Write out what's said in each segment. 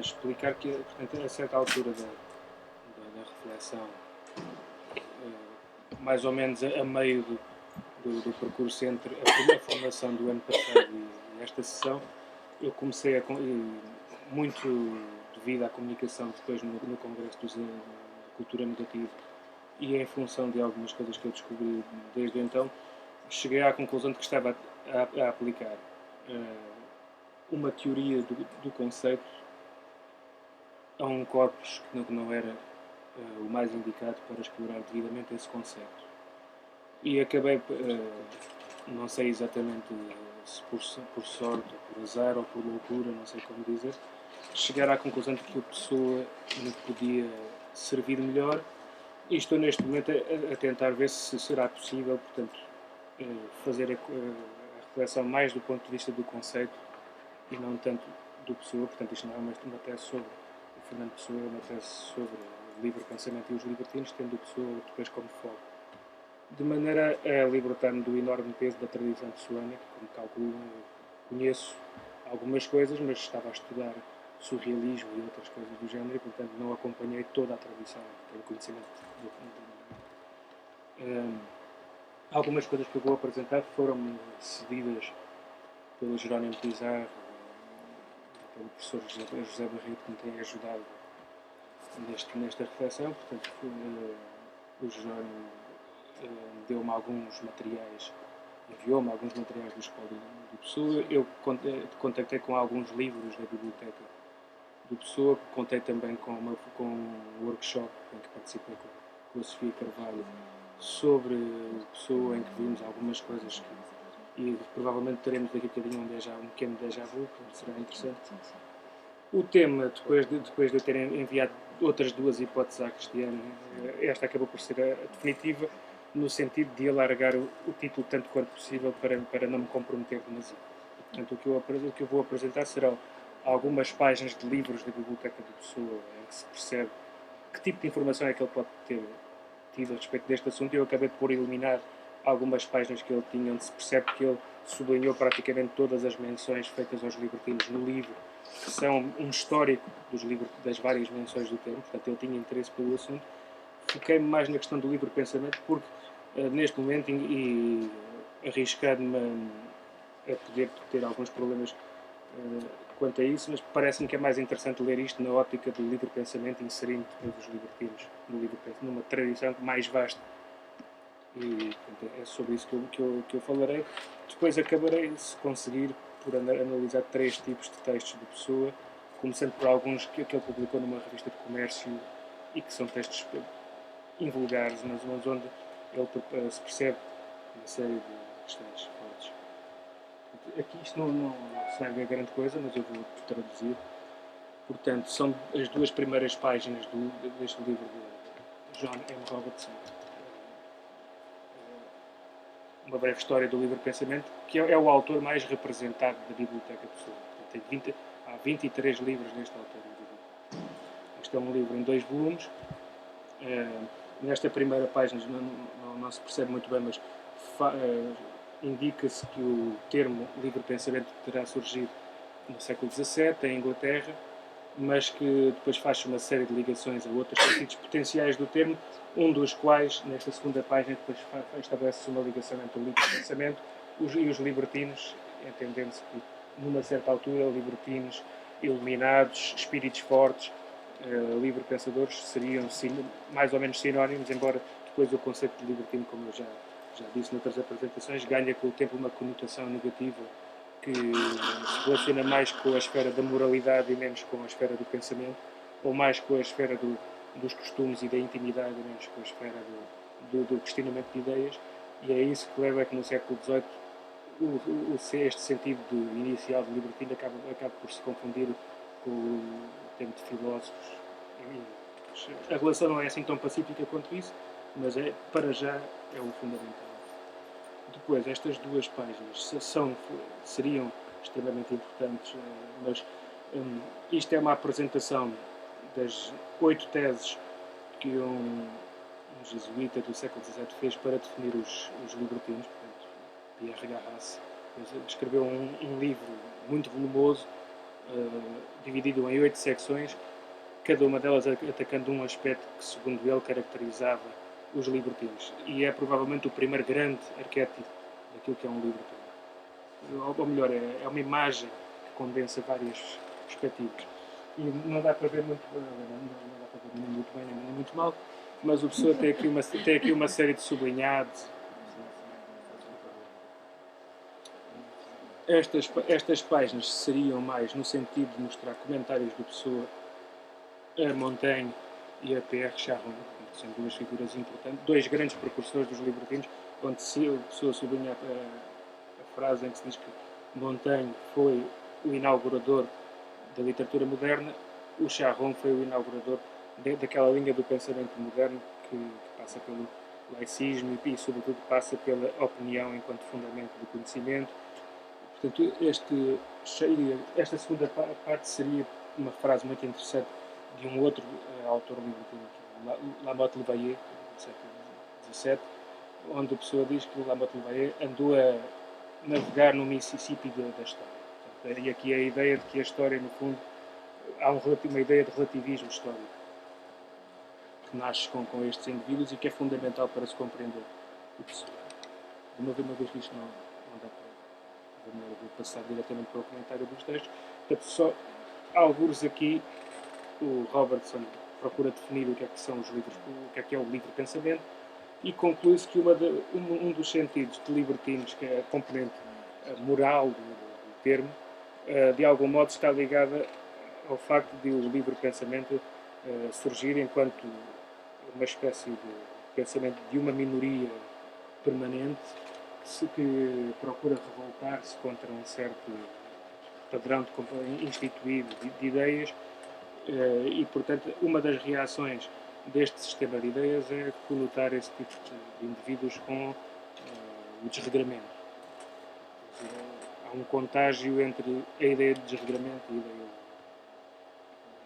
explicar que, portanto, a certa altura da reflexão, mais ou menos a meio do percurso entre a primeira formação do ano passado e esta sessão, eu comecei muito devido à comunicação depois no Congresso de Cultura Negativa e em função de algumas coisas que eu descobri desde então, cheguei à conclusão de que estava a aplicar uma teoria do conceito a um corpus que não era o mais indicado para explorar devidamente esse conceito. E acabei, não sei exatamente se por sorte, ou por azar, ou por loucura, não sei como dizer, chegar à conclusão de que a pessoa me podia servir melhor, e estou neste momento a tentar ver se será possível, portanto, fazer a reflexão mais do ponto de vista do conceito e não tanto do Pessoa. Portanto, isto não é uma tese sobre o Fernando Pessoa, é uma tese sobre o livre pensamento e os libertinos, tendo o Pessoa depois como foco, de maneira a libertar-me do enorme peso da tradição pessoana, que, como calculam, conheço algumas coisas, mas estava a estudar surrealismo e outras coisas do género, e, portanto, não acompanhei toda a tradição, tenho conhecimento algumas coisas que eu vou apresentar foram cedidas pelo Jerónimo Pizarro, pelo professor José Barreto, que me tem ajudado nesta reflexão. Portanto, o Jerónimo deu-me alguns materiais, enviou-me alguns materiais do Escola do Pessoa. Eu contactei com alguns livros da biblioteca do Pessoa, contei também com um workshop em que participei com a Sofia Carvalho sobre o Pessoa, em que vimos algumas coisas e provavelmente teremos daqui a bocadinho um pequeno déjà vu, que será interessante. O tema, depois de eu ter enviado outras duas hipóteses à Cristiane, esta acabou por ser a definitiva, no sentido de alargar o título tanto quanto possível para não me comprometer demasiado. Portanto, o que eu vou apresentar serão algumas páginas de livros da Biblioteca do Pessoa, em que se percebe que tipo de informação é que ele pode ter tido a respeito deste assunto. Eu acabei por eliminar algumas páginas que ele tinha, onde se percebe que ele sublinhou praticamente todas as menções feitas aos libertinos no livro, que são um histórico das várias menções do termo. Portanto, ele tinha interesse pelo assunto. Foquei-me mais na questão do livre pensamento, porque neste momento, e arriscado-me a poder ter alguns problemas quanto a isso, mas parece-me que é mais interessante ler isto na ótica do livre pensamento, inserindo depois os libertinos numa tradição mais vasta. E portanto, é sobre isso que eu falarei. Depois acabarei, se conseguir, por analisar 3 tipos de textos de Pessoa, começando por alguns que ele publicou numa revista de comércio e que são textos invulgares, mas onde ele se percebe uma série de questões fortes. Aqui isto não serve a grande coisa, mas eu vou traduzir. Portanto, são as 2 primeiras páginas deste livro de John M. Robertson, Uma Breve História do Livre Pensamento, que é o autor mais representado da Biblioteca Pessoa. Há 23 livros deste autor. Este é um livro em 2 volumes. Nesta primeira página não se percebe muito bem, mas indica-se que o termo livre pensamento terá surgido no século XVII, em Inglaterra, mas que depois faz uma série de ligações a outros sentidos potenciais do termo, um dos quais, nesta segunda página, depois estabelece-se uma ligação entre o livre pensamento e os libertinos, entendendo-se que, numa certa altura, libertinos, iluminados, espíritos fortes, livre pensadores seriam mais ou menos sinónimos, embora depois o conceito de libertino, como eu já disse noutras apresentações, ganha com o tempo uma conotação negativa que se relaciona mais com a esfera da moralidade e menos com a esfera do pensamento, ou mais com a esfera dos costumes e da intimidade e menos com a esfera do questionamento de ideias, e é isso que leva a que no século XVIII este sentido inicial de libertino acaba por se confundir com o tempo de filósofos. A relação não é assim tão pacífica quanto isso, mas para já é o fundamental. Depois, estas 2 páginas seriam extremamente importantes, mas isto é uma apresentação das 8 teses que um jesuíta do século XVII fez para definir os libertinos. Portanto, Pierre Garras escreveu um livro muito volumoso dividido em 8 secções, cada uma delas atacando um aspecto que, segundo ele, caracterizava os libertinos. E é provavelmente o primeiro grande arquétipo daquilo que é um libertino. Ou melhor, é uma imagem que condensa várias perspectivas. E não dá para ver muito, não dá para ver nem muito bem nem muito mal, mas o pessoa tem aqui uma série de sublinhados. Estas páginas seriam mais no sentido de mostrar comentários do Pessoa a Montaigne e a Pierre Charron, que são duas figuras importantes, dois grandes precursores dos libertinos, onde a Pessoa sublinha a frase em que se diz que Montaigne foi o inaugurador da literatura moderna, o Charron foi o inaugurador daquela linha do pensamento moderno que passa pelo laicismo e, sobretudo, passa pela opinião enquanto fundamento do conhecimento. Portanto, esta segunda parte seria uma frase muito interessante de um outro autor libertino, que é Lamotte Levayer, do século XVII, onde a pessoa diz que Lamotte Levayer andou a navegar no Mississippi da história. Portanto, e aqui é a ideia de que a história, no fundo, há uma ideia de relativismo histórico que nasce com estes indivíduos e que é fundamental para se compreender o Pessoa. De uma vez que isto não dá para... Vou passar diretamente para o comentário dos textos. Portanto, só alguns aqui, o Robertson procura definir o que é que são os livros, o que é o livre pensamento, e conclui-se que um dos sentidos de libertinos, que é a componente moral do termo, de algum modo está ligada ao facto de o livre pensamento surgir enquanto uma espécie de pensamento de uma minoria permanente que procura revoltar-se contra um certo padrão instituído de ideias e, portanto, uma das reações deste sistema de ideias é conotar esse tipo de indivíduos com o desregramento. Há um contágio entre a ideia de desregramento e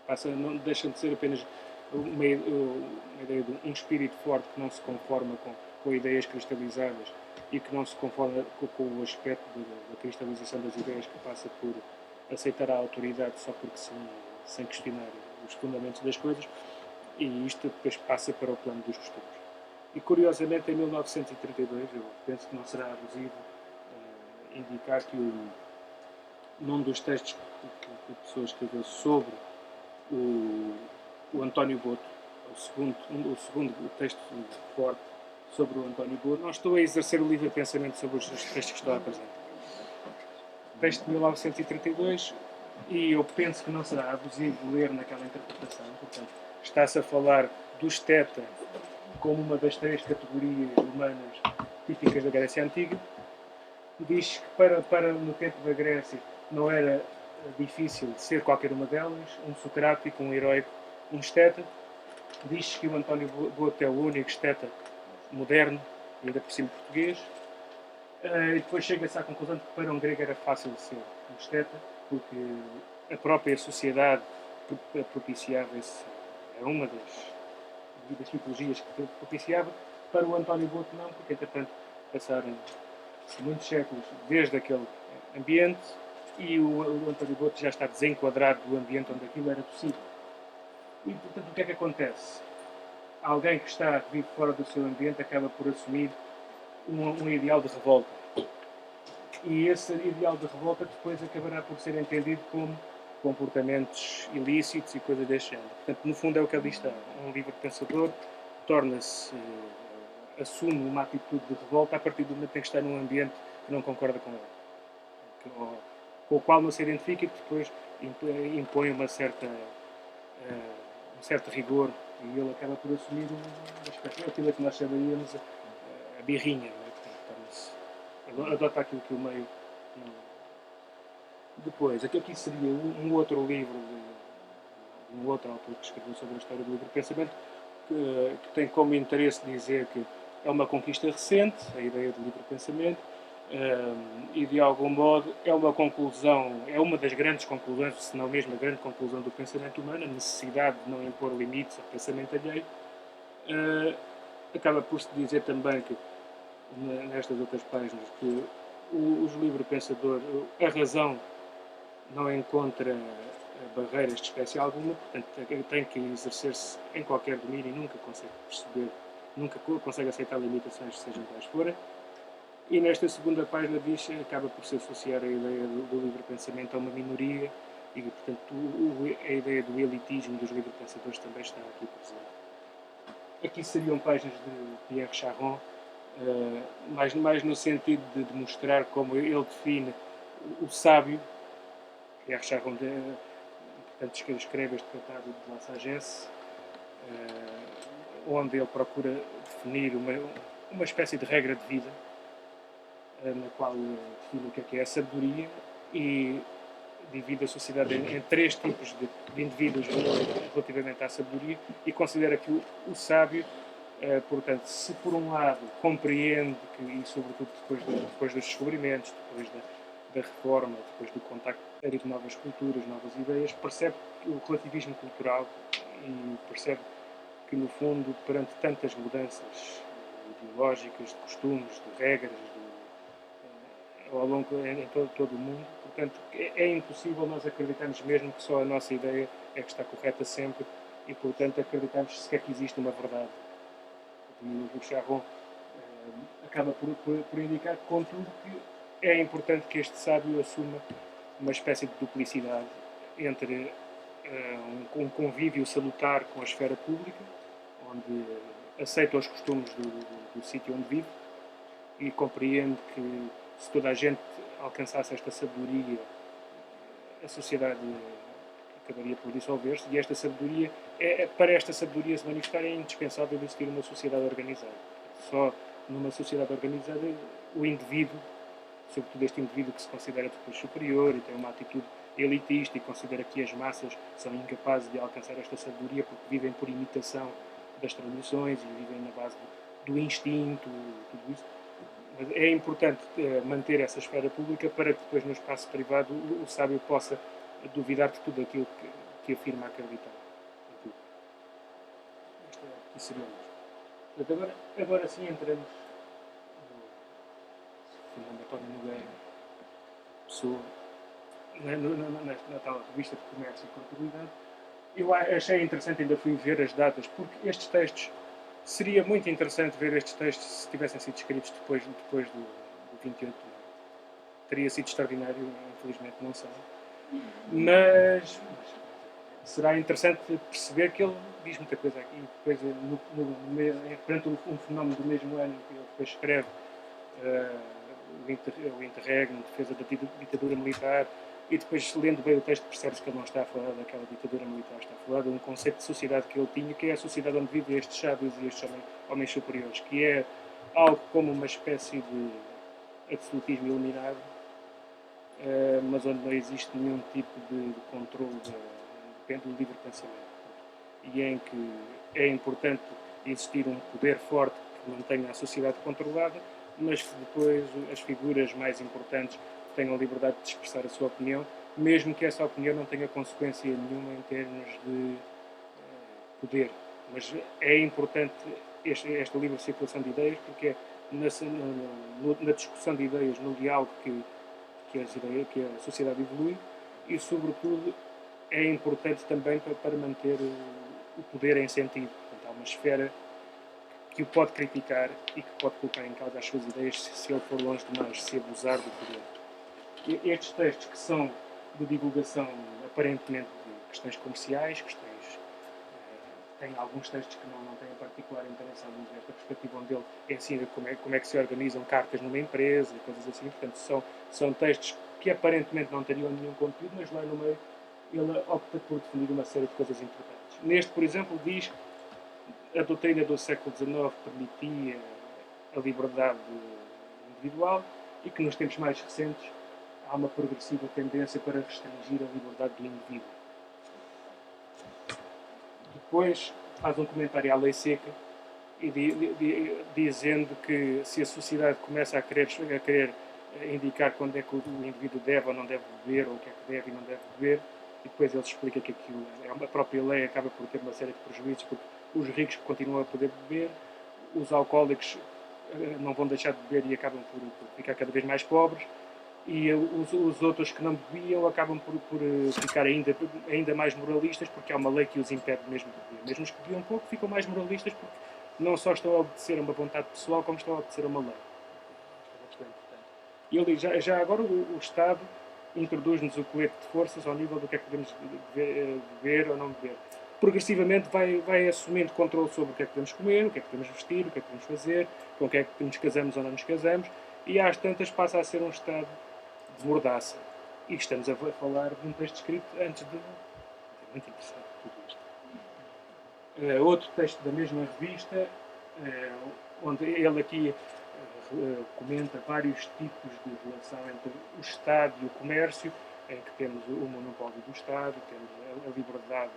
a ideia não deixa de ser apenas uma ideia de um espírito forte que não se conforma com ideias cristalizadas e que não se conforma com o aspecto da cristalização das ideias, que passa por aceitar a autoridade só porque sem questionar os fundamentos das coisas, e isto depois passa para o plano dos costumes. E curiosamente, em 1932, eu penso que não será abusivo indicar que num dos textos que a pessoa escreveu sobre o António Boto, o segundo texto forte sobre o António Boto, não estou a exercer o livre pensamento sobre os textos que estou a apresentar. Texto de 1932, e eu penso que não será abusivo ler naquela interpretação. Portanto, está-se a falar do esteta como uma das 3 categorias humanas típicas da Grécia Antiga. Diz que para no tempo da Grécia não era difícil ser qualquer uma delas, um socrático, um heróico, um esteta. Diz que o António Boto é o único esteta moderno, ainda por cima português. E depois chega-se à conclusão de que para um grego era fácil ser um esteta, porque a própria sociedade propiciava esse. Era uma das tipologias que propiciava. Para o António Boto não, porque entretanto passaram muitos séculos desde aquele ambiente e o António Boto já está desenquadrado do ambiente onde aquilo era possível. E portanto o que é que acontece? Alguém que vive fora do seu ambiente acaba por assumir um ideal de revolta. E esse ideal de revolta depois acabará por ser entendido como comportamentos ilícitos e coisas deste género. Portanto, no fundo é o que ali está. Um livre pensador assume uma atitude de revolta a partir do momento em que está num ambiente que não concorda com ele, com o qual não se identifica e que depois impõe um certo rigor, e ele acaba por assumir aquilo que nós chamaríamos a birrinha, não é? Adota aquilo que o meio não. Depois, aqui seria um outro livro de um outro autor que escreveu sobre a história do livre pensamento, que tem como interesse dizer que é uma conquista recente, a ideia do livre pensamento, e de algum modo é uma conclusão, é uma das grandes conclusões, se não mesmo a grande conclusão do pensamento humano, a necessidade de não impor limites ao pensamento alheio. Acaba por se dizer também que nestas outras páginas que os livre pensadores, a razão não encontra barreiras de espécie alguma, portanto tem que exercer-se em qualquer domínio e nunca consegue perceber, nunca consegue aceitar limitações, sejam quais forem. E nesta segunda página diz, acaba por se associar a ideia do livre pensamento a uma minoria e, portanto, a ideia do elitismo dos livre pensadores também está aqui presente. Aqui seriam páginas de Pierre Charon, mais no sentido de demonstrar como ele define o sábio. Pierre Charon, portanto, escreve este tratado de La Sagesse, onde ele procura definir uma espécie de regra de vida, na qual define o que é a sabedoria e divide a sociedade em três tipos de indivíduos relativamente à sabedoria e considera que o sábio, portanto, se por um lado compreende que, e sobretudo depois dos descobrimentos, depois da reforma, depois do contacto com novas culturas, novas ideias, percebe o relativismo cultural e percebe que, no fundo, perante tantas mudanças ideológicas, de costumes, de regras, ao longo em todo o mundo, portanto, é impossível nós acreditarmos mesmo que só a nossa ideia é que está correta sempre e, portanto, acreditamos sequer que existe uma verdade. O Charon acaba por indicar, contudo, que é importante que este sábio assuma uma espécie de duplicidade entre um convívio salutar com a esfera pública, onde aceita os costumes do sítio onde vive e compreende que se toda a gente alcançasse esta sabedoria, a sociedade acabaria por dissolver-se e esta sabedoria, para esta sabedoria se manifestar é indispensável existir uma sociedade organizada. Só numa sociedade organizada o indivíduo, sobretudo este indivíduo que se considera depois superior e tem uma atitude elitista e considera que as massas são incapazes de alcançar esta sabedoria porque vivem por imitação das tradições e vivem na base do instinto, tudo isso. Mas é importante manter essa esfera pública para que depois no espaço privado o sábio possa duvidar de tudo aquilo que afirma acreditar. Isto aqui seria o mesmo. Agora sim entramos no Fernando António Nogueira, pessoa, na tal revista de comércio e contabilidade. Eu achei interessante, ainda fui ver as datas, porque estes textos, seria muito interessante ver estes textos se tivessem sido escritos depois do 28 de maio. Teria sido extraordinário, infelizmente não sei. Mas será interessante perceber que ele diz muita coisa aqui. Depois, perante um fenómeno do mesmo ano que ele depois escreve o interregno, defesa da ditadura militar, e depois, lendo bem o texto, percebe-se que ele não está a falar daquela ditadura militar, está a falar de um conceito de sociedade que ele tinha, que é a sociedade onde vivem estes sábios e estes homens superiores, que é algo como uma espécie de absolutismo iluminado, mas onde não existe nenhum tipo de controle do livre pensamento. E em que é importante existir um poder forte que mantenha a sociedade controlada, mas que depois as figuras mais importantes tenham a liberdade de expressar a sua opinião, mesmo que essa opinião não tenha consequência nenhuma em termos de poder. Mas é importante esta livre circulação de ideias, porque é na discussão de ideias, no diálogo que a sociedade evolui, e sobretudo é importante também para manter o poder em sentido. Portanto, há uma esfera que o pode criticar e que pode colocar em causa as suas ideias se ele for longe demais, se abusar do poder. E estes textos que são de divulgação aparentemente de questões comerciais, tem alguns textos que não têm particular interesse nesta perspectiva, onde ele ensina como é que se organizam cartas numa empresa e coisas assim. Portanto, são textos que aparentemente não teriam nenhum conteúdo, mas lá no meio ele opta por definir uma série de coisas importantes. Neste, por exemplo, diz que a doutrina do século XIX permitia a liberdade individual e que nos tempos mais recentes há uma progressiva tendência para restringir a liberdade do indivíduo. Depois faz um comentário à lei seca e dizendo que se a sociedade começa a querer indicar quando é que o indivíduo deve ou não deve beber, ou o que é que deve e não deve beber, e depois ele explica que aquilo, a própria lei acaba por ter uma série de prejuízos, porque os ricos continuam a poder beber, os alcoólicos não vão deixar de beber e acabam por ficar cada vez mais pobres, e os outros que não bebiam acabam por ficar ainda mais moralistas, porque há uma lei que os impede mesmo de beber. Mesmo os que bebiam pouco ficam mais moralistas porque não só estão a obedecer a uma vontade pessoal, como estão a obedecer a uma lei. E ele diz, já agora o Estado introduz-nos o colete de forças ao nível do que é que podemos beber ou não beber. Progressivamente vai assumindo controle sobre o que é que podemos comer, o que é que podemos vestir, o que é que podemos fazer, com o que é que nos casamos ou não nos casamos, e às tantas passa a ser um Estado de mordaça. E estamos a falar de um texto escrito antes de... É muito interessante tudo isto. Outro texto da mesma revista, onde ele aqui comenta vários tipos de relação entre o Estado e o comércio, em que temos o monopólio do Estado, temos a liberdade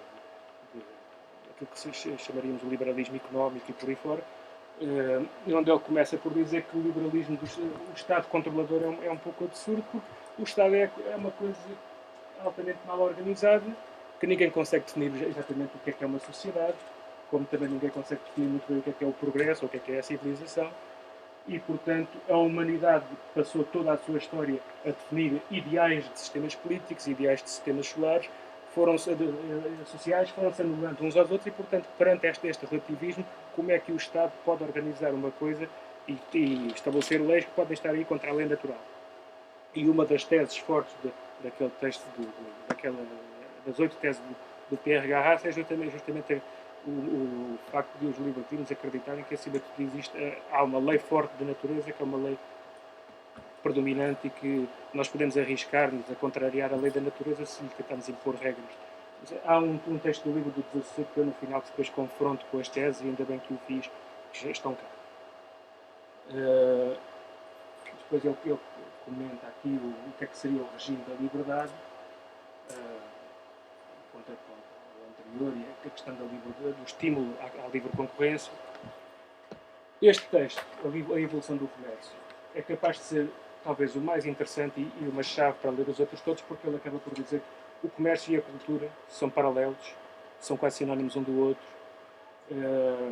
aquilo que chamaríamos o liberalismo económico e por aí fora, onde ele começa por dizer que o liberalismo do Estado controlador é um pouco absurdo, porque o Estado é uma coisa altamente mal organizada, que ninguém consegue definir exatamente o que é uma sociedade, como também ninguém consegue definir muito bem o que é o progresso, ou o que é a civilização, e, portanto, a humanidade passou toda a sua história a definir ideais de sistemas políticos, ideais de sistemas sociais, foram-se anulando uns aos outros e, portanto, perante este relativismo, como é que o Estado pode organizar uma coisa e estabelecer leis que podem estar aí contra a lei natural? E uma das teses fortes daquele texto, das 8 teses do PRH Haas é justamente o facto de os libertinos acreditarem que, acima de tudo, há uma lei forte da natureza, que é uma lei predominante e que nós podemos arriscar-nos a contrariar a lei da natureza se lhe tentamos impor regras. Há um texto do livro do 17 que eu, no final, depois confronto com as teses, e ainda bem que o fiz, que já estão cá. Depois ele comenta aqui o que é que seria o regime da liberdade, contraponto ao anterior, e a questão do estímulo à livre concorrência. Este texto, a evolução do comércio, é capaz de ser talvez o mais interessante e uma chave para ler os outros todos, porque ele acaba por dizer que o comércio e a cultura são paralelos, são quase sinónimos um do outro.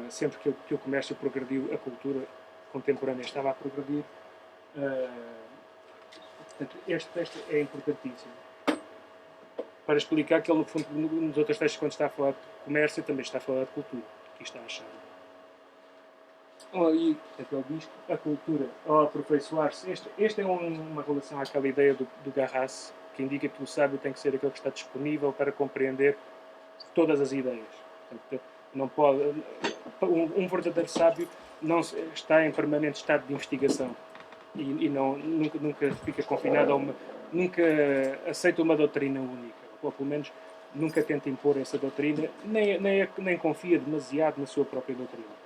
Sempre que o comércio progrediu, a cultura contemporânea estava a progredir. Portanto, este texto é importantíssimo para explicar que ele, no fundo, nos outros textos, quando está a falar de comércio, também está a falar de cultura, que está a achar. E ele diz que a cultura, ao aperfeiçoar-se, esta é uma relação àquela ideia do Garras, que indica que o sábio tem que ser aquele que está disponível para compreender todas as ideias. Portanto, não pode, um verdadeiro sábio não está em permanente estado de investigação e nunca fica confinado a nunca aceita uma doutrina única, ou pelo menos nunca tenta impor essa doutrina, nem confia demasiado na sua própria doutrina.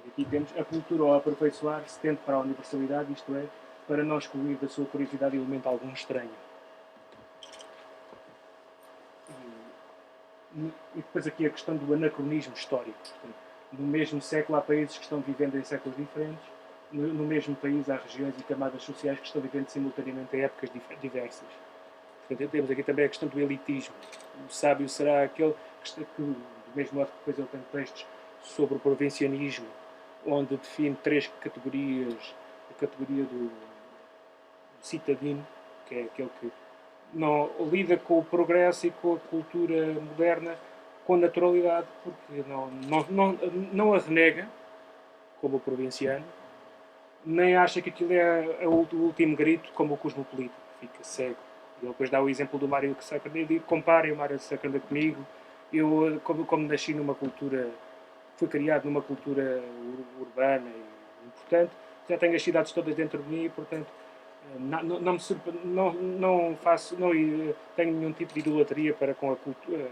Aqui temos a cultura ao aperfeiçoar-se tende para a universalidade, isto é, para não excluir da sua curiosidade elemento algum estranho. E depois aqui a questão do anacronismo histórico. Portanto, no mesmo século há países que estão vivendo em séculos diferentes, no mesmo país há regiões e camadas sociais que estão vivendo simultaneamente em épocas diversas. Portanto, temos aqui também a questão do elitismo. O sábio será aquele que do mesmo modo que depois ele tem textos sobre o provincianismo, onde define 3 categorias. A categoria do citadino, que é aquele que não lida com o progresso e com a cultura moderna com naturalidade, porque não a renega, como o provinciano, nem acha que aquilo é o último grito, como o cosmopolita, fica cego. E ele depois dá o exemplo do Mário Sacramento e comparem o Mário Sacramento comigo. Eu, como nasci numa cultura, fui criado numa cultura urbana e importante, já tenho as cidades todas dentro de mim e, portanto, não faço, não tenho nenhum tipo de idolatria para com a cultura.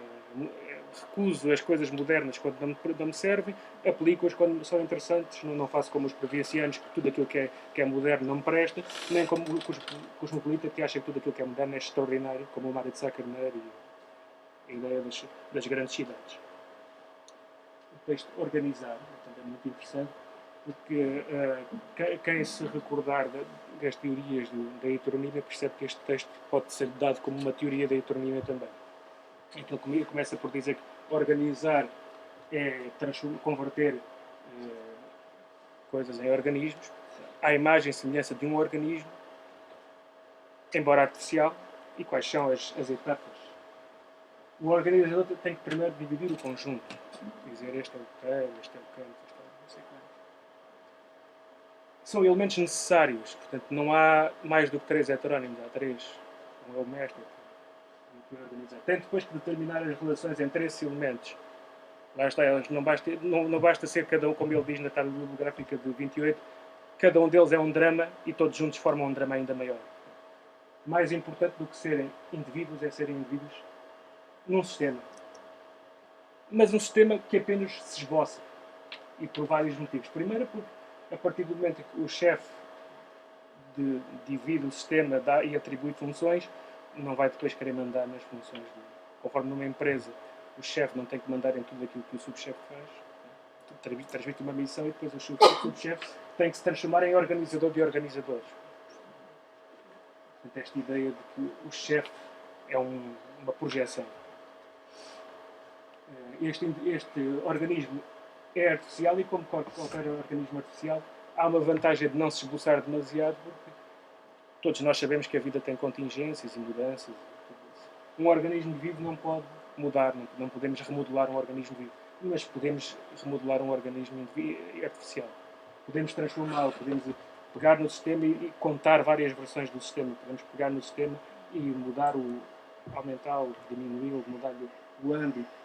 Recuso as coisas modernas quando não me servem, aplico-as quando são interessantes, não faço como os provincianos, que tudo aquilo que é moderno não me presta, nem como o cosmopolita, que acha que tudo aquilo que é moderno é extraordinário, como o Mário de Sá Carneiro e a ideia das grandes cidades. O texto organizado, portanto, é muito interessante, porque quem se recordar das teorias da heteronímia percebe que este texto pode ser dado como uma teoria da heteronímia também. Então ele começa por dizer que organizar é converter coisas em organismos, à imagem e semelhança de um organismo, embora artificial, e quais são as etapas. O organizador tem que primeiro dividir o conjunto, dizer este é o terreiro, este é o canto, este é o não sei quanto. São elementos necessários, portanto não há mais do que 3 heterónimos, há 3. Um é o mestre, que organiza. Tem depois que determinar as relações entre esses elementos. Lá está, não basta ser cada um, como ele diz na tabela bibliográfica de 28, cada um deles é um drama e todos juntos formam um drama ainda maior. Mais importante do que serem indivíduos é serem indivíduos num sistema. Mas um sistema que apenas se esboça. E por vários motivos. Primeiro, porque a partir do momento que o chefe divide o sistema e atribui funções, não vai depois querer mandar nas funções. Conforme numa empresa, o chefe não tem que mandar em tudo aquilo que o subchefe faz. Transmite uma missão e depois o subchefe tem que se transformar em organizador de organizadores. Portanto, esta ideia de que o chefe é uma projeção. Este organismo é artificial e, como qualquer organismo artificial, há uma vantagem de não se esboçar demasiado, porque todos nós sabemos que a vida tem contingências e mudanças. Um organismo vivo não pode mudar, não podemos remodelar um organismo vivo, mas podemos remodelar um organismo artificial. Podemos transformá-lo, podemos pegar no sistema e contar várias versões do sistema. Podemos pegar no sistema e aumentá-lo, diminuí-lo, mudar-lhe o âmbito.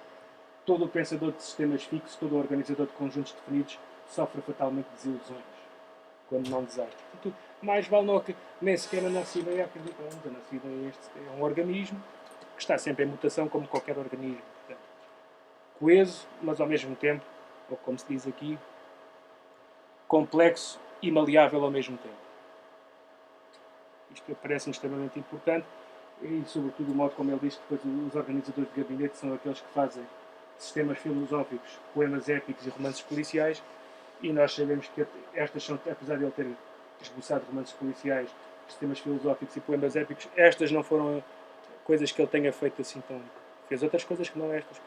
Todo o pensador de sistemas fixos, todo o organizador de conjuntos definidos sofre fatalmente desilusões, quando não desastre. Portanto, mais vale não, nem sequer a nossa ideia acreditamos. A nossa ideia é um organismo que está sempre em mutação, como qualquer organismo. Portanto, coeso, mas ao mesmo tempo, ou como se diz aqui, complexo e maleável ao mesmo tempo. Isto parece-me extremamente importante e, sobretudo, o modo como ele diz que depois os organizadores de gabinete são aqueles que fazem sistemas filosóficos, poemas épicos e romances policiais, e nós sabemos que estas são, apesar de ele ter esboçado romances policiais, sistemas filosóficos e poemas épicos, estas não foram coisas que ele tenha feito assim tão... Fez outras coisas que não estas.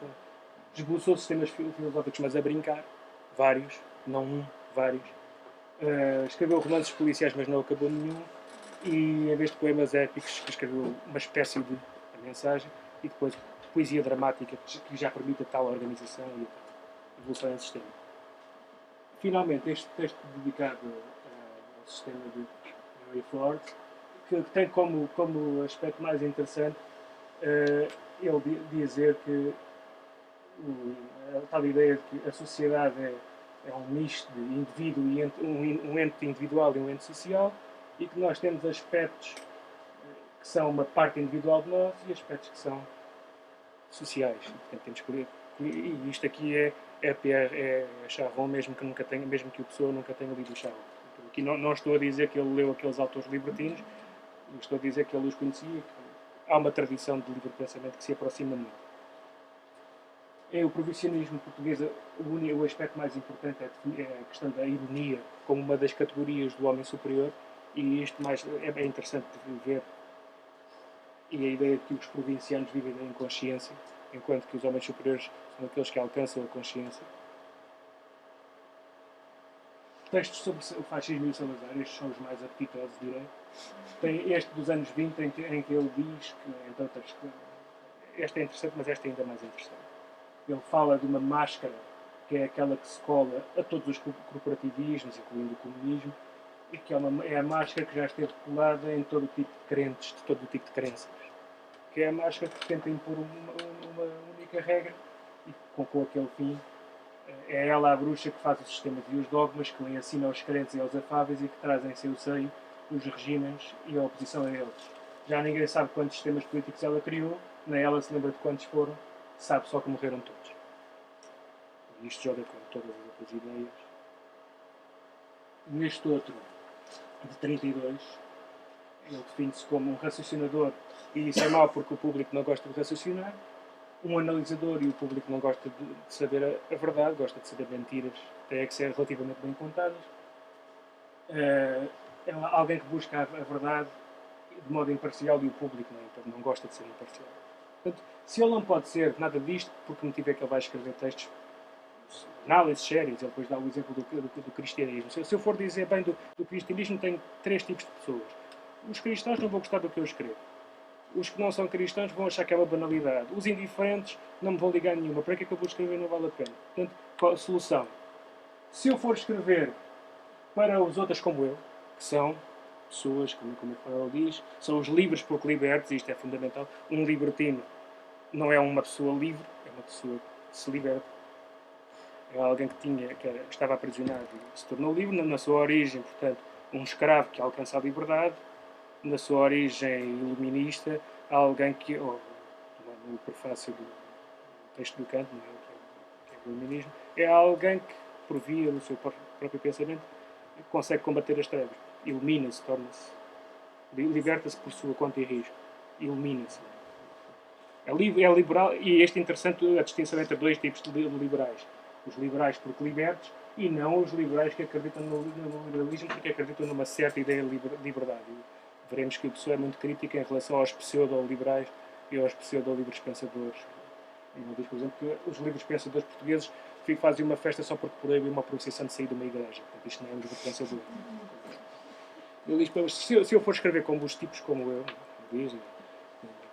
Esboçou sistemas filosóficos, mas a brincar, vários, não um, vários. Escreveu romances policiais, mas não acabou nenhum, e em vez de poemas épicos, escreveu uma espécie de mensagem, e depois poesia dramática que já permite a tal organização e a evolução em sistema. Finalmente, este texto dedicado ao sistema de Henry Ford, que tem como aspecto mais interessante ele dizer que a tal ideia de que a sociedade é um misto de indivíduo e um ente individual e um ente social, e que nós temos aspectos que são uma parte individual de nós e aspectos que são sociais. Portanto, temos que e isto aqui é Charron, mesmo que o Pessoa nunca tenha lido o Charron. Aqui não estou a dizer que ele leu aqueles autores libertinos, estou a dizer que ele os conhecia, que há uma tradição de livre pensamento que se aproxima muito. Em o provisionismo português, o aspecto mais importante é a questão da ironia como uma das categorias do homem superior, e isto é interessante de ver, e a ideia de que os provincianos vivem na inconsciência, enquanto que os homens superiores são aqueles que alcançam a consciência. Textos sobre o fascismo e o Salazar, estes são os mais apetitosos, direi. Tem este dos anos 20, em que ele diz que, entre outras coisas, esta é interessante, mas esta é ainda mais interessante. Ele fala de uma máscara, que é aquela que se cola a todos os corporativismos, incluindo o comunismo, e que é a máscara que já esteve colada em todo o tipo de crentes, de todo o tipo de crenças. Que é a máscara que tenta impor uma única regra, e com aquele fim é ela a bruxa que faz os sistemas e os dogmas, que lhe ensina aos crentes e aos afáveis e que traz em seu seio os regimes e a oposição a eles. Já ninguém sabe quantos sistemas políticos ela criou, nem ela se lembra de quantos foram, sabe só que morreram todos. E isto joga com todas as outras ideias. Neste outro, de 32, ele define-se como um raciocinador, e isso é mau porque o público não gosta de raciocinar, um analisador, e o público não gosta de saber a verdade, gosta de saber mentiras, até que ser relativamente bem contadas. É alguém que busca a verdade de modo imparcial, e o público não gosta de ser imparcial. Portanto, se ele não pode ser nada disto, por que motivo é que ele vai escrever textos, análises sérias? Ele depois dá o exemplo do cristianismo. Se eu for dizer bem do cristianismo, tem 3 tipos de pessoas. Os cristãos não vão gostar do que eu escrevo. Os que não são cristãos vão achar que é uma banalidade. Os indiferentes não me vão ligar nenhuma. Para que é que eu vou escrever? Não vale a pena. Portanto, qual a solução? Se eu for escrever para os outros como eu, que são pessoas, como a Rafael diz, são os livres porque libertos, e isto é fundamental. Um libertino não é uma pessoa livre, é uma pessoa que se liberta. É alguém que estava aprisionado e se tornou livre na sua origem, portanto, um escravo que alcança a liberdade, na sua origem iluminista, alguém que, no prefácio do texto do Kant, não é, que é o iluminismo, é alguém que, por via do seu próprio pensamento, consegue combater as trevas, ilumina-se, torna-se, liberta-se por sua conta e risco, ilumina-se. É liberal, e este é interessante a distinção entre dois tipos de liberais. Os liberais porque libertos e não os liberais que acreditam no liberalismo porque acreditam numa certa ideia de liberdade. E veremos que a pessoa é muito crítica em relação aos pseudo-liberais e aos pseudo-livres pensadores. Ele diz, por exemplo, que os livres pensadores portugueses fazem uma festa só porque proíbem uma procissão de sair de uma igreja. Portanto, isto não é um livre pensador. Ele diz, se eu for escrever como os tipos como eu, dizem,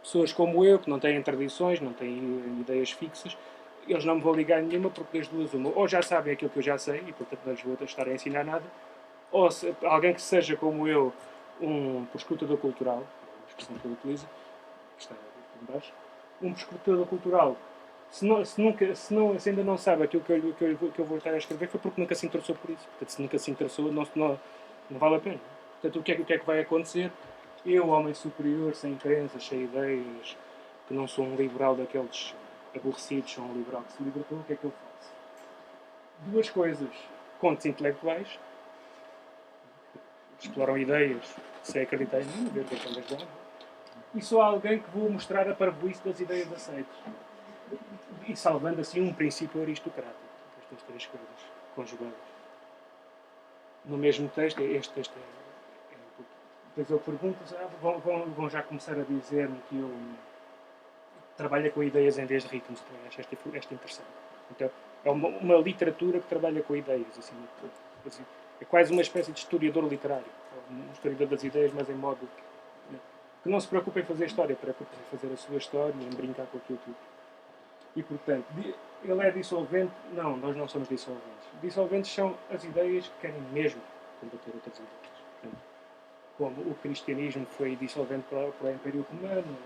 pessoas como eu, que não têm tradições, não têm ideias fixas, eles não me vão ligar nenhuma porque das duas uma. Ou já sabem aquilo que eu já sei e, portanto, não lhes vou estar a ensinar nada, ou alguém que seja como eu um perscrutador cultural, a expressão que ele utiliza, que está aqui embaixo, um perscrutador cultural, se ainda não sabe aquilo que eu vou estar a escrever, foi porque nunca se interessou por isso. Portanto, se nunca se interessou, não vale a pena. Portanto, o que é que vai acontecer? Eu, homem superior, sem crenças, sem ideias, que não sou um liberal daqueles aborrecidos, sou um liberal que se libertou, o que é que eu faço? Duas coisas. Contos intelectuais, exploram ideias, sem acreditar em mim, ver o que é que elas dão. E sou alguém que vou mostrar a parvoíce das ideias aceitas. E salvando assim um princípio aristocrático. Estas três coisas conjugadas. No mesmo texto, este texto é depois eu pergunto, vão já começar a dizer-me que eu trabalho com ideias em vez de ritmos. Acho esta interessante. Então, é uma literatura que trabalha com ideias, assim, é quase uma espécie de historiador literário. Um historiador das ideias, mas em modo que não se preocupa em fazer história, preocupa em fazer a sua história e em brincar com aquilo tudo. E, portanto, ele é dissolvente? Não, nós não somos dissolventes. Dissolventes são as ideias que querem mesmo combater outras ideias. Portanto, como o cristianismo foi dissolvente para o Império Romano,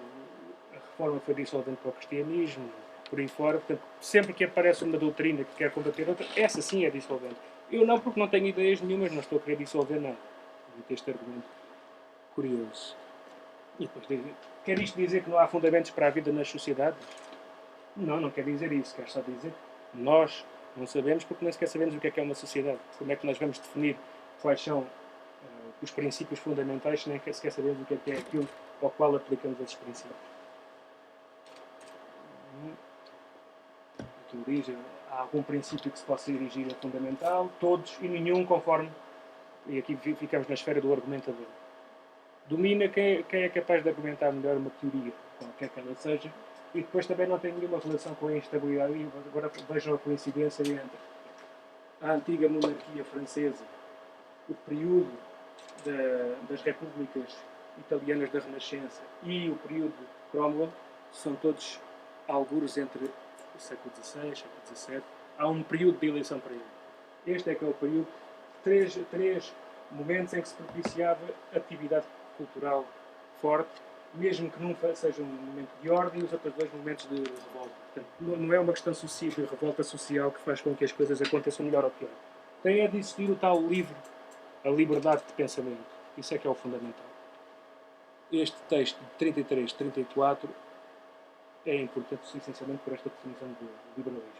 a Reforma foi dissolvente para o cristianismo, por aí fora. Portanto, sempre que aparece uma doutrina que quer combater outra, essa sim é dissolvente. Eu não, porque não tenho ideias nenhumas, não estou a querer dissolver nada. Muito este argumento curioso. E depois, quer isto dizer que não há fundamentos para a vida nas sociedades? Não, não quer dizer isso. Quer só dizer que nós não sabemos porque nem sequer sabemos o que é uma sociedade. Como é que nós vamos definir quais são os princípios fundamentais se nem sequer sabemos o que é aquilo ao qual aplicamos esses princípios? Aquilo diz, há algum princípio que se possa erigir a fundamental, todos e nenhum conforme, e aqui ficamos na esfera do argumentador. Domina quem é capaz de argumentar melhor uma teoria, qualquer que ela seja, e depois também não tem nenhuma relação com a instabilidade. E agora vejam a coincidência entre a antiga monarquia francesa, o período das repúblicas italianas da Renascença e o período de Cromwell, são todos algures entre o século XVI, século XVII. Há um período de eleição para ele. Este é que é o período, três momentos em que se propiciava atividade cultural forte, mesmo que num seja um momento de ordem e os outros dois momentos de revolta. Portanto, não é uma questão de revolta social que faz com que as coisas aconteçam melhor ou pior. Tem de existir o tal livre, a liberdade de pensamento. Isso é que é o fundamental. Este texto de 33, 34 é importante essencialmente por esta definição do liberalismo.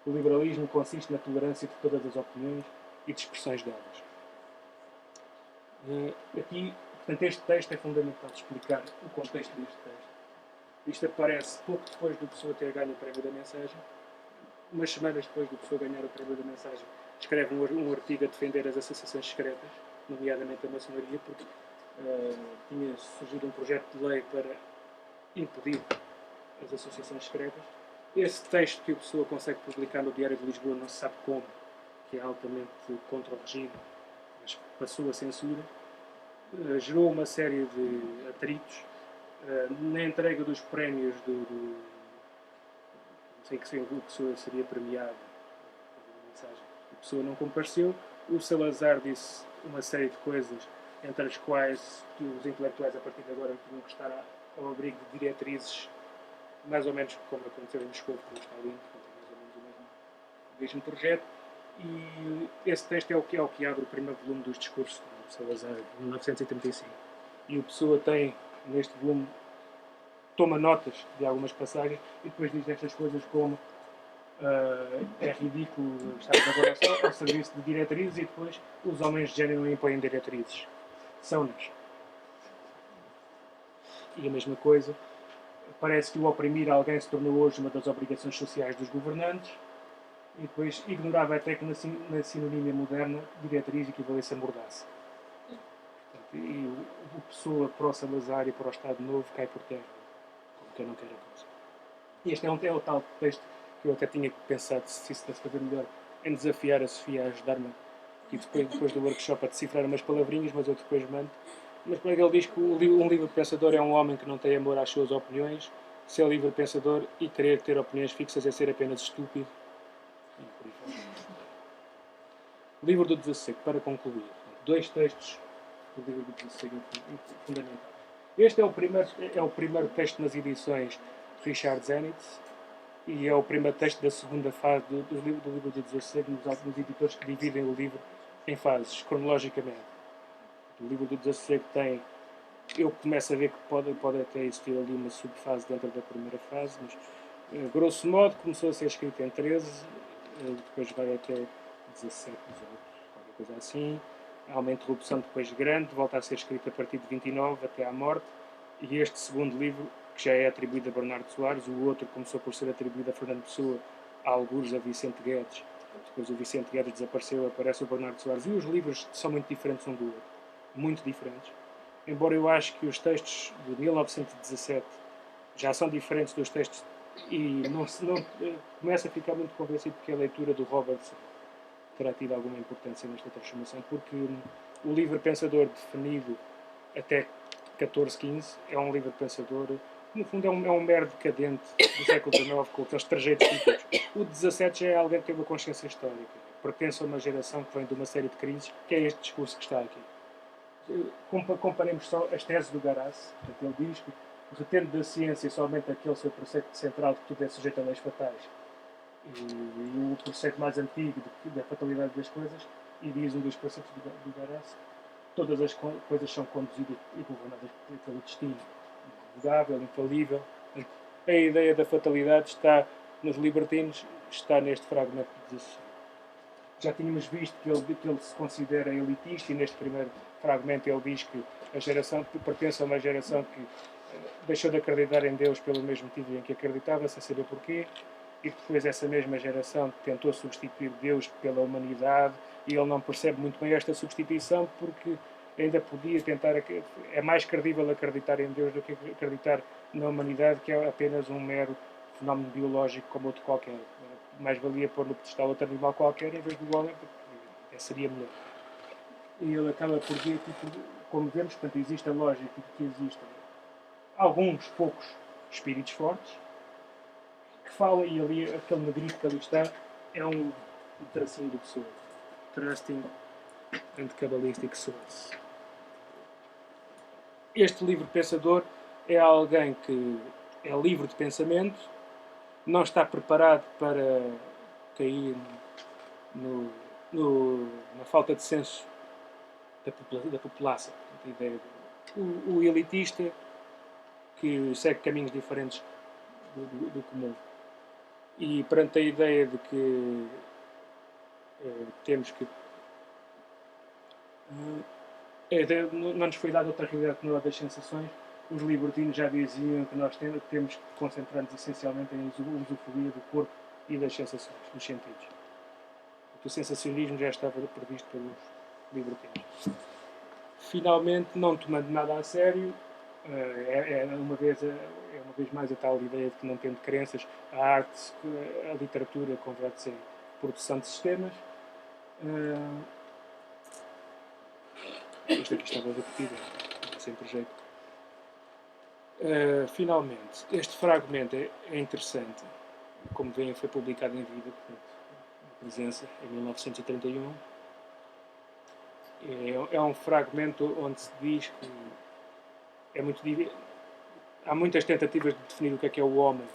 O liberalismo consiste na tolerância de todas as opiniões e de expressões delas. Aqui, portanto, este texto é fundamental de explicar o contexto deste texto. Isto aparece pouco depois do Pessoa ter ganho o prémio da mensagem. Umas semanas depois do Pessoa ganhar o prémio da mensagem, escreve um artigo a defender as associações secretas, nomeadamente a maçonaria, porque tinha surgido um projeto de lei para impedir as associações secretas. Esse texto que a pessoa consegue publicar no Diário de Lisboa, não se sabe como, que é altamente contra o regime, mas passou a censura. gerou uma série de atritos na entrega dos prémios não sei que a pessoa seria premiada, a pessoa não compareceu, o Salazar disse uma série de coisas, entre as quais os intelectuais a partir de agora tinham que estar ao abrigo de diretrizes, mais ou menos como aconteceu em Moscou com o Stalin, que tem mais ou menos o mesmo projeto, e esse texto é o que abre o primeiro volume dos discursos de Salazar, de 1935. E o Pessoa tem, neste volume, toma notas de algumas passagens e depois diz estas coisas como é ridículo estar agora só ao serviço de diretrizes e depois os homens de género não impõem diretrizes. São-nas. E a mesma coisa, parece que o oprimir alguém se tornou hoje uma das obrigações sociais dos governantes e depois ignorava até que na sinonímia moderna diretriz equivalesse a mordaça. E o Pessoa para o Salazar e para o Estado Novo cai por terra, como quem não quer a coisa. E este é o tal texto que eu até tinha pensado se isso deve fazer melhor em desafiar a Sofia a ajudar-me e depois do workshop a decifrar umas palavrinhas, mas eu depois mando. Mas como é que ele diz que um livre pensador é um homem que não tem amor às suas opiniões, se é livre pensador e querer ter opiniões fixas é ser apenas estúpido. O livro do Desassossego, para concluir, dois textos do livro do Desassossego fundamentais. Este é o primeiro texto nas edições de Richard Zenitz e é o primeiro texto da segunda fase do livro do Desassossego, nos editores que dividem o livro em fases, cronologicamente. O livro do Desassossego tem... Eu começo a ver que pode até existir ali uma subfase dentro da primeira fase, mas grosso modo começou a ser escrito em 13, depois vai até 17, 18, qualquer coisa assim. Há uma interrupção depois grande, volta a ser escrito a partir de 29 até à morte, e este segundo livro, que já é atribuído a Bernardo Soares, o outro começou por ser atribuído a Fernando Pessoa, a algures a Vicente Guedes, depois o Vicente Guedes desapareceu, aparece o Bernardo Soares, e os livros são muito diferentes um do outro, muito diferentes. Embora eu acho que os textos de 1917 já são diferentes dos textos e não começo a ficar muito convencido que a leitura do Robertson terá tido alguma importância nesta transformação, porque o livre pensador definido até 14, 15 é um livre pensador, no fundo é um mero decadente do século XIX com aqueles trajeitos típicos. O 17 já é alguém que tem uma consciência histórica, pertence a uma geração que vem de uma série de crises, que é este discurso que está aqui. Comparemos só as teses do Garas, que ele diz que, retendo da ciência somente aquele seu preceito central que tudo é sujeito a leis fatais, e o preceito mais antigo da fatalidade das coisas, e diz um dos preceitos do Garas, todas as coisas são conduzidas e governadas pelo destino, inevitável, infalível. A ideia da fatalidade está nos libertinos, está neste fragmento de já tínhamos visto que ele se considera elitista e neste primeiro fragmento ele diz que a geração pertence a uma geração que deixou de acreditar em Deus pelo mesmo motivo em que acreditava, sem saber porquê, e depois essa mesma geração tentou substituir Deus pela humanidade e ele não percebe muito bem esta substituição porque ainda podia tentar... É mais credível acreditar em Deus do que acreditar na humanidade, que é apenas um mero fenómeno biológico como outro qualquer. Mais valia pôr no pedestal outro animal qualquer em vez do homem, porque seria melhor. E ele acaba por dizer, tipo, como vemos, portanto, existe a lógica de que existem alguns poucos espíritos fortes que falam, e ali aquele negrito que ali está é um tracinho do Pessoa. Trusting and Cabalistic Source. Este livre pensador é alguém que é livre de pensamento, não está preparado para cair na falta de senso da população. A ideia o elitista que segue caminhos diferentes do comum. E perante a ideia de que temos que... não nos foi dada outra realidade que não a das sensações, os libertinos já diziam que nós temos que concentrar-nos essencialmente em usufruir do corpo e das sensações, dos sentidos. O sensacionismo já estava previsto pelos libertinos. Finalmente, não tomando nada a sério, é uma vez mais a tal ideia de que, não tendo crenças, a arte, a literatura converte-se em produção de sistemas. Isto aqui estava repetido, sem projeto. Finalmente, este fragmento é interessante. Como veem, foi publicado em vida, portanto, na presença, em 1931. É um fragmento onde se diz que é muito há muitas tentativas de definir o que é o homem,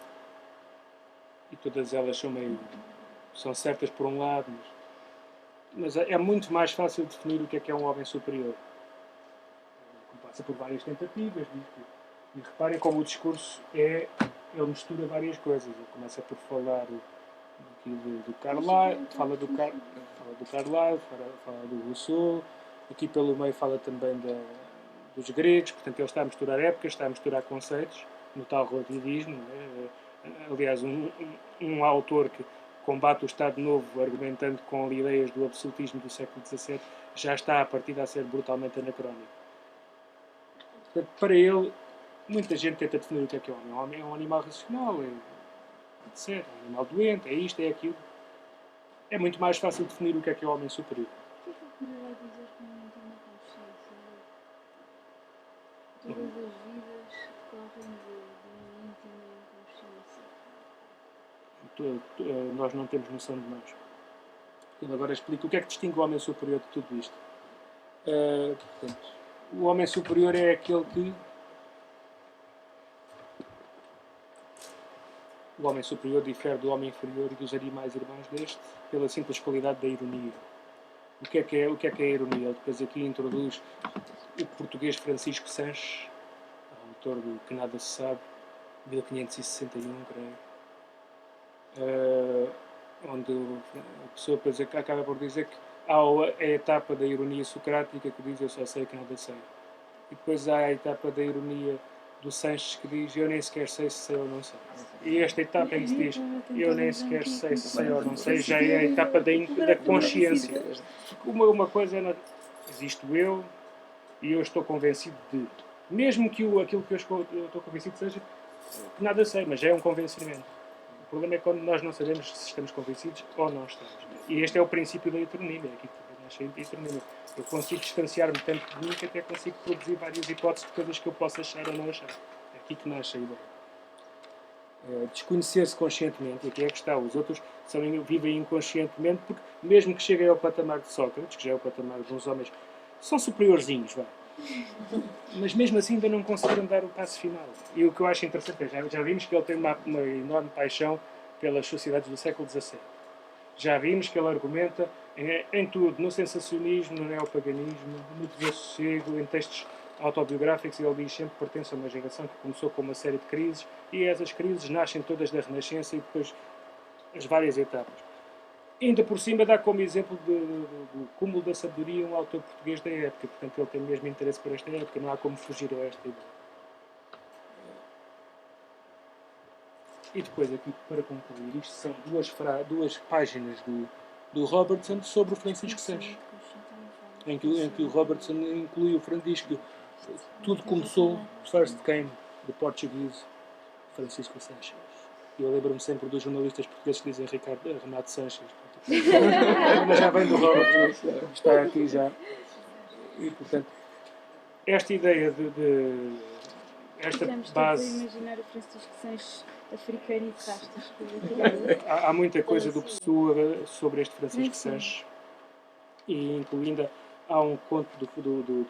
e todas elas são certas por um lado, mas é muito mais fácil definir o que é um homem superior. Passa por várias tentativas, e reparem como o discurso ele mistura várias coisas. Ele começa por falar aqui do Carlyle, fala do Carlyle, fala do Rousseau, aqui pelo meio fala também dos gregos, portanto ele está a misturar épocas, está a misturar conceitos no tal relativismo. Né? Aliás, um autor que combate o Estado Novo argumentando com ideias do absolutismo do século XVII já está a partir a ser brutalmente anacrónico. Portanto, para ele, muita gente tenta definir o que é o homem. O homem é um animal racional, é um animal doente, é isto, é aquilo. É muito mais fácil definir o que é o homem superior. O que é que vai dizer que não tem uma consciência? Todas as vidas correm de uma íntima inconsciência. Nós não temos noção de nós. Ele agora explica o que é que distingue o homem superior de tudo isto. Portanto, o homem superior é aquele que... O homem superior difere do homem inferior e dos animais irmãos deste pela simples qualidade da ironia. O que é a ironia? Ele depois aqui introduz o português Francisco Sanches, autor do Que Nada Se Sabe, 1561, creio. Onde a pessoa depois acaba por dizer que há a etapa da ironia socrática que diz eu só sei que nada sei. E depois há a etapa da ironia do Sanches que diz eu nem sequer sei se sei ou não sei. E esta etapa em que se diz eu nem sequer sei se sei ou não sei já é a etapa da consciência. Uma coisa é existo eu e eu estou convencido de, mesmo que aquilo que eu estou convencido seja que nada sei, mas já é um convencimento. O problema é quando nós não sabemos se estamos convencidos ou não estamos. E este é o princípio da heteronímia. É aqui que nasce a heteronímia. Eu consigo distanciar-me tanto de mim que até consigo produzir várias hipóteses de coisas que eu posso achar ou não achar. É aqui que nasce a ideia. Desconhecer-se conscientemente, e aqui é que está. Os outros vivem inconscientemente, porque mesmo que cheguem ao patamar de Sócrates, que já é o patamar de uns homens, são superiorzinhos, vá. Mas mesmo assim ainda não conseguiram dar o passo final. E o que eu acho interessante é, já vimos que ele tem uma enorme paixão pelas sociedades do século XVII. Já vimos que ele argumenta em tudo, no sensacionismo, no neopaganismo, no desassossego, em textos autobiográficos, ele diz sempre que pertence a uma geração que começou com uma série de crises, e essas crises nascem todas da Renascença e depois as várias etapas. Ainda por cima dá como exemplo do cúmulo da sabedoria um autor português da época, portanto ele tem mesmo interesse por esta época, não há como fugir a esta ideia. E depois aqui, para concluir, isto são duas páginas do Robertson sobre o Francisco Sanches, em que o Robertson inclui o Francisco. Tudo começou, first came, the Portuguese Francisco Sanches. E eu lembro-me sempre dos jornalistas portugueses que dizem Renato Sanches. Mas já vem do Robert, está aqui já. E, portanto, esta ideia esta base... imaginar o Francisco Sanches africano e de rastas. Há muita coisa do Pessoa sobre este Francisco Sanches, e incluindo há um conto do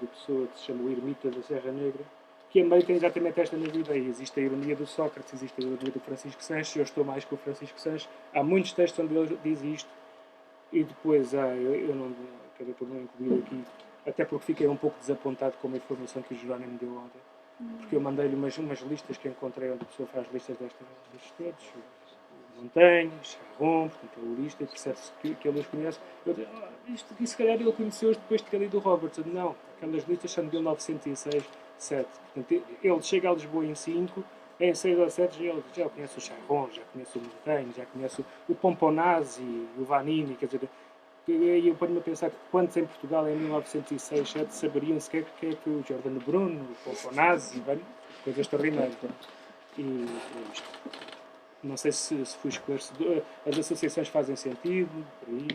Pessoa que se chama O Ermita da Serra Negra, que a meio tem exatamente esta mesma ideia. Existe a ironia do Sócrates, existe a ironia do Francisco Sanches, eu estou mais com o Francisco Sanches. Há muitos textos onde ele diz isto, e depois eu não acabei por não incluir aqui, até porque fiquei um pouco desapontado com a informação que o Jerónimo me deu ontem, porque eu mandei-lhe umas listas que encontrei onde a pessoa faz listas destes todos, Montanhas, Charron, portanto ele lista e percebe-se que ele os conhece. Eu disse, isto aqui se calhar ele conheceu depois de ter lido o Robertson. Não, aquelas listas são de 1906, 7. Portanto, ele chega a Lisboa em 5, em 6 ou 7 ele já conhece o Charron, já conhece o Montanha, já conhece o Pomponazzi, o Vanini, quer dizer, e eu ponho-me a pensar que quantos em Portugal em 1906, 7 saberiam sequer que é que o Giordano Bruno, o Pomponazzi, coisas extraordinárias. E isto. Não sei se fui esclarecedor. As associações fazem sentido, por aí.